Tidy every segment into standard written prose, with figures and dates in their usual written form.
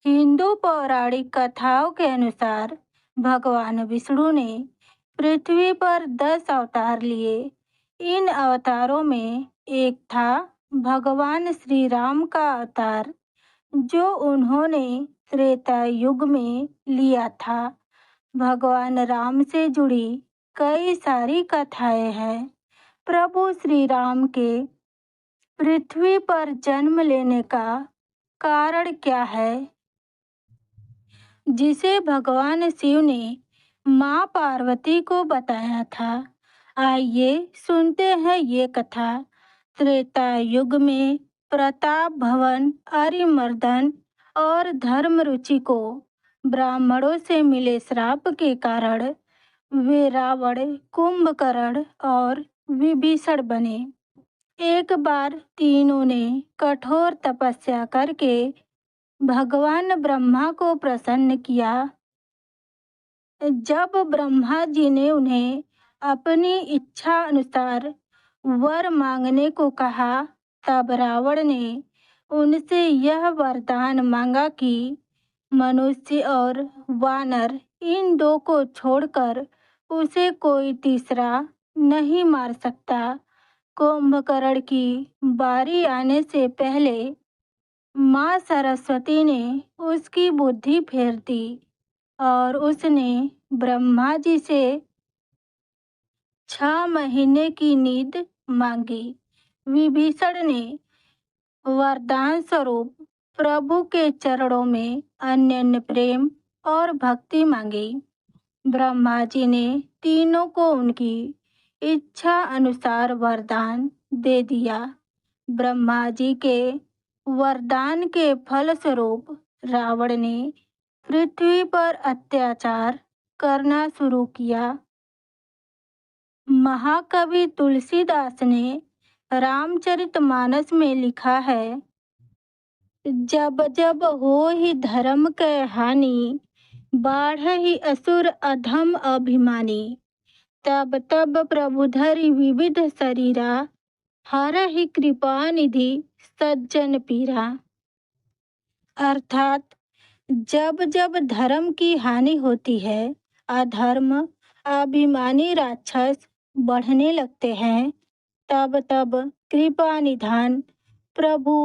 हिंदू पौराणिक कथाओं के अनुसार भगवान विष्णु ने पृथ्वी पर 10 अवतार लिए। इन अवतारों में एक था भगवान श्री राम का अवतार, जो उन्होंने त्रेता युग में लिया था। भगवान राम से जुड़ी कई सारी कथाएं हैं। प्रभु श्री राम के पृथ्वी पर जन्म लेने का कारण क्या है, जिसे भगवान शिव ने मां पार्वती को बताया था? आइए सुनते हैं ये कथा। त्रेता युग में प्रताप भवन, अरिमर्दन और धर्मरुचि को ब्राह्मणों से मिले श्राप के कारण वे रावण, कुंभकर्ण और विभीषण बने। एक बार तीनों ने कठोर तपस्या करके भगवान ब्रह्मा को प्रसन्न किया। जब ब्रह्मा जी ने उन्हें अपनी इच्छा अनुसार वर मांगने को कहा, तब रावण ने उनसे यह वरदान मांगा कि मनुष्य और वानर इन दो को छोड़कर उसे कोई तीसरा नहीं मार सकता। कुंभकर्ण की बारी आने से पहले माँ सरस्वती ने उसकी बुद्धि फेर दी और उसने ब्रह्मा जी से 6 महीने की नींद मांगी। विभीषण ने वरदान स्वरूप प्रभु के चरणों में अनन्य प्रेम और भक्ति मांगी। ब्रह्मा जी ने तीनों को उनकी इच्छा अनुसार वरदान दे दिया। ब्रह्मा जी के वरदान के फलस्वरूप रावण ने पृथ्वी पर अत्याचार करना शुरू किया। महाकवि तुलसीदास ने रामचरितमानस में लिखा है, जब जब होहि धर्म कै हानि, बाढ़हि असुर अधम अभिमानी। तब तब प्रभु धरि विविध शरीरा, हरहि कृपा निधि सज्जन पीरा। अर्थात जब जब धर्म की हानि होती है, अधर्म, अभिमानी राक्षस बढ़ने लगते हैं, तब तब कृपा निधान प्रभु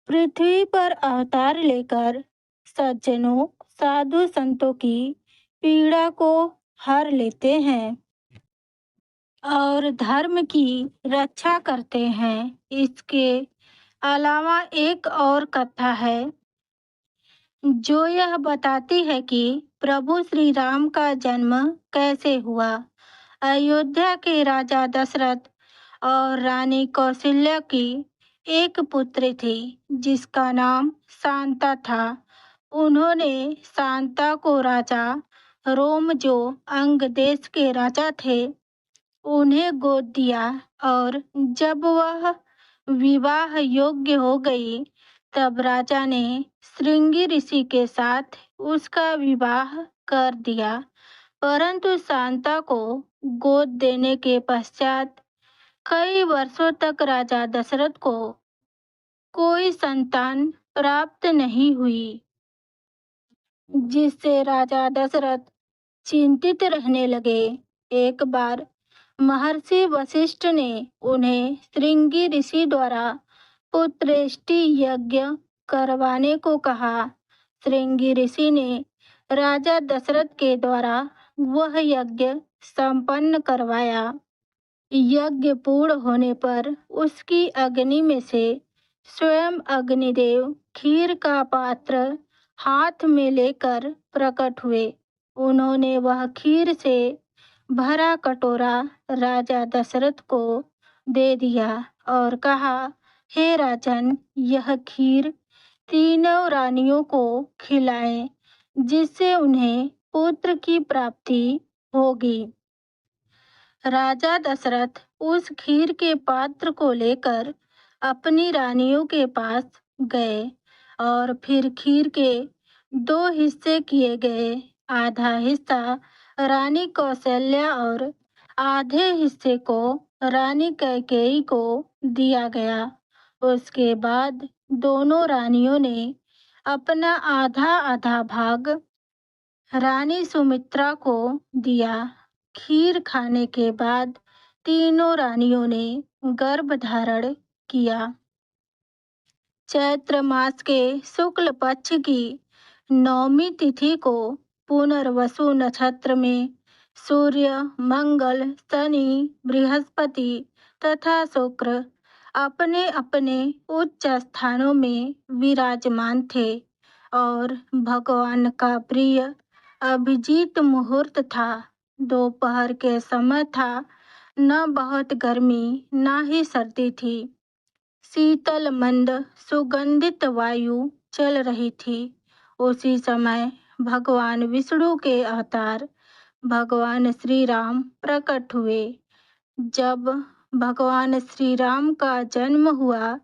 पृथ्वी पर अवतार लेकर सज्जनों, साधु संतों की पीड़ा को हर लेते हैं और धर्म की रक्षा करते हैं। इसके अलावा एक और कथा है जो यह बताती है कि प्रभु श्री राम का जन्म कैसे हुआ। अयोध्या के राजा दशरथ और रानी कौशल्या की एक पुत्री थी जिसका नाम शांता था। उन्होंने शांता को राजा रोम, जो अंग देश के राजा थे, उन्हें गोद दिया और जब वह विवाह योग्य हो गई, तब राजा ने श्रृंगी ऋषि के साथ उसका विवाह कर दिया। परंतु शांता को गोद देने के पश्चात कई वर्षों तक राजा दशरथ को कोई संतान प्राप्त नहीं हुई, जिससे राजा दशरथ चिंतित रहने लगे। एक बार महर्षि वशिष्ठ ने उन्हें श्रृंगी ऋषि द्वारा पुत्रेष्टि यज्ञ करवाने को कहा। श्रृंगी ऋषि ने राजा दशरथ के द्वारा वह यज्ञ संपन्न करवाया। यज्ञ पूर्ण होने पर उसकी अग्नि में से स्वयं अग्निदेव खीर का पात्र हाथ में लेकर प्रकट हुए। उन्होंने वह खीर से भरा कटोरा राजा दशरथ को दे दिया और कहा, हे राजन, यह खीर तीनों रानियों को खिलाएं, जिससे उन्हें पुत्र की प्राप्ति होगी। राजा दशरथ उस खीर के पात्र को लेकर अपनी रानियों के पास गए और फिर खीर के 2 हिस्से किए गए। आधा हिस्सा रानी कौशल्या और आधे हिस्से को रानी कैकेयी को दिया गया। उसके बाद दोनों रानियों ने अपना आधा आधा भाग रानी सुमित्रा को दिया। खीर खाने के बाद तीनों रानियों ने गर्भ धारण किया। चैत्र मास के शुक्ल पक्ष की 9वीं तिथि को पुनर्वसु नक्षत्र में सूर्य, मंगल, शनि, बृहस्पति तथा शुक्र अपने अपने उच्च स्थानों में विराजमान थे और भगवान का प्रिय अभिजीत मुहूर्त था। दोपहर के समय था, न बहुत गर्मी न ही सर्दी थी। शीतल मंद सुगंधित वायु चल रही थी। उसी समय भगवान विष्णु के अवतार भगवान श्री राम प्रकट हुए। जब भगवान श्री राम का जन्म हुआ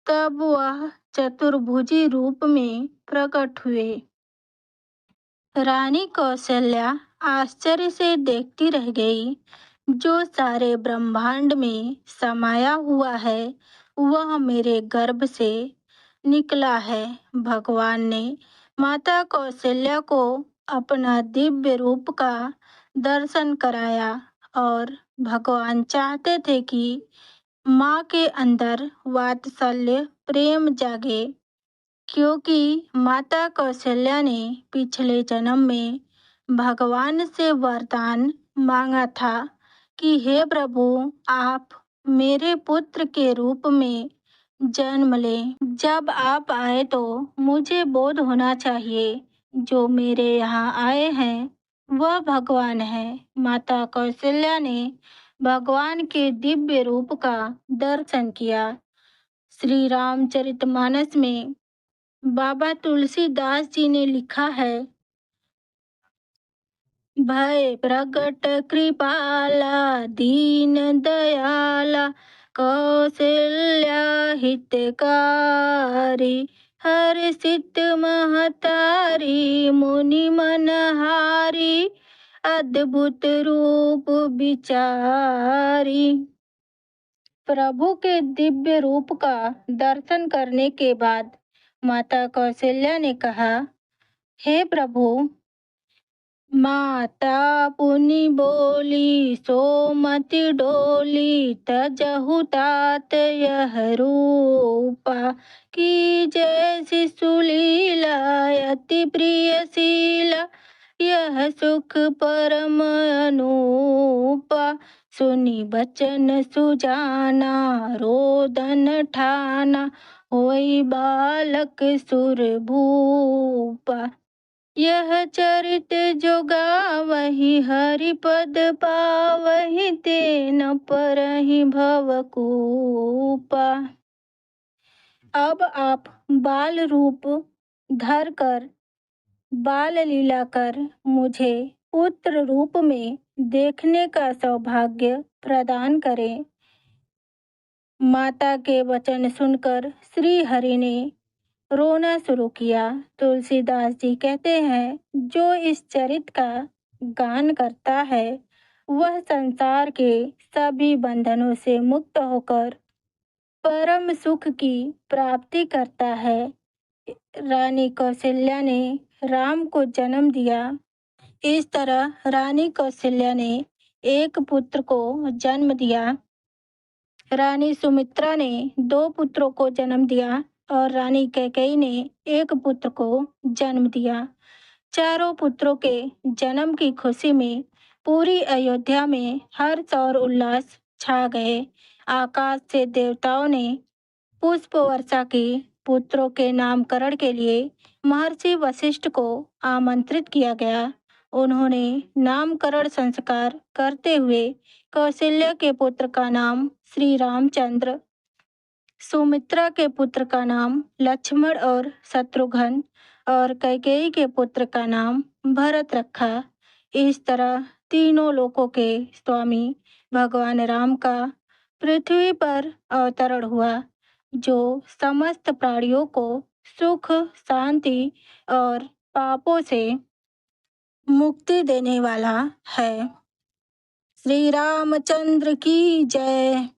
तब वह चतुर्भुजी रूप में प्रकट हुए। रानी कौशल्या आश्चर्य से देखती रह गई। जो सारे ब्रह्मांड में समाया हुआ है वह मेरे गर्भ से निकला है। भगवान ने माता कौशल्या को अपना दिव्य रूप का दर्शन कराया और भगवान चाहते थे कि माँ के अंदर वात्सल्य प्रेम जागे, क्योंकि माता कौशल्या ने पिछले जन्म में भगवान से वरदान मांगा था कि हे प्रभु, आप मेरे पुत्र के रूप में जन्म लें। जब आप आए तो मुझे बोध होना चाहिए जो मेरे यहाँ आए हैं वह भगवान है। माता कौशल्या ने भगवान के दिव्य रूप का दर्शन किया। श्री रामचरितमानस में बाबा तुलसीदास जी ने लिखा है, भय प्रगट कृपाला दीन दयाला कौशल्या हितकारी हर्षित महतारी मुनि मनहारी अद्भुत रूप विचारी। प्रभु के दिव्य रूप का दर्शन करने के बाद माता कौशल्या ने कहा, हे प्रभु, माता पुनि बोली सोमति डोली तजहु तात यह रूपा की जैसी सुलीला अति प्रियशीला यह सुख परम अनूपा। सुनी बचन सुजाना रोदन ठाना होई बालक सुर भूपा। यह चरित जो गावहि हरि पद पावहि ते न परहि भवकूपा। अब आप बाल रूप धर कर बाल लीला कर मुझे पुत्र रूप में देखने का सौभाग्य प्रदान करें। माता के वचन सुनकर श्री हरि ने रोना शुरू किया। तुलसीदास जी कहते हैं, जो इस चरित का गान करता है वह संसार के सभी बंधनों से मुक्त होकर परम सुख की प्राप्ति करता है। रानी कौशल्या ने राम को जन्म दिया। इस तरह रानी कौशल्या ने एक पुत्र को जन्म दिया। रानी सुमित्रा ने 2 पुत्रों को जन्म दिया और रानी कैकेयी ने एक पुत्र को जन्म दिया। चारों पुत्रों के जन्म की खुशी में पूरी अयोध्या में हर्ष और उल्लास छा गए। आकाश से देवताओं ने पुष्प वर्षा की। पुत्रों के नामकरण के लिए महर्षि वशिष्ठ को आमंत्रित किया गया। उन्होंने नामकरण संस्कार करते हुए कौशल्या के पुत्र का नाम श्री रामचंद्र, सुमित्रा के पुत्र का नाम लक्ष्मण और शत्रुघ्न और कैकेयी के पुत्र का नाम भरत रखा। इस तरह तीनों लोकों के स्वामी भगवान राम का पृथ्वी पर अवतरण हुआ, जो समस्त प्राणियों को सुख, शांति और पापों से मुक्ति देने वाला है। श्री रामचंद्र की जय।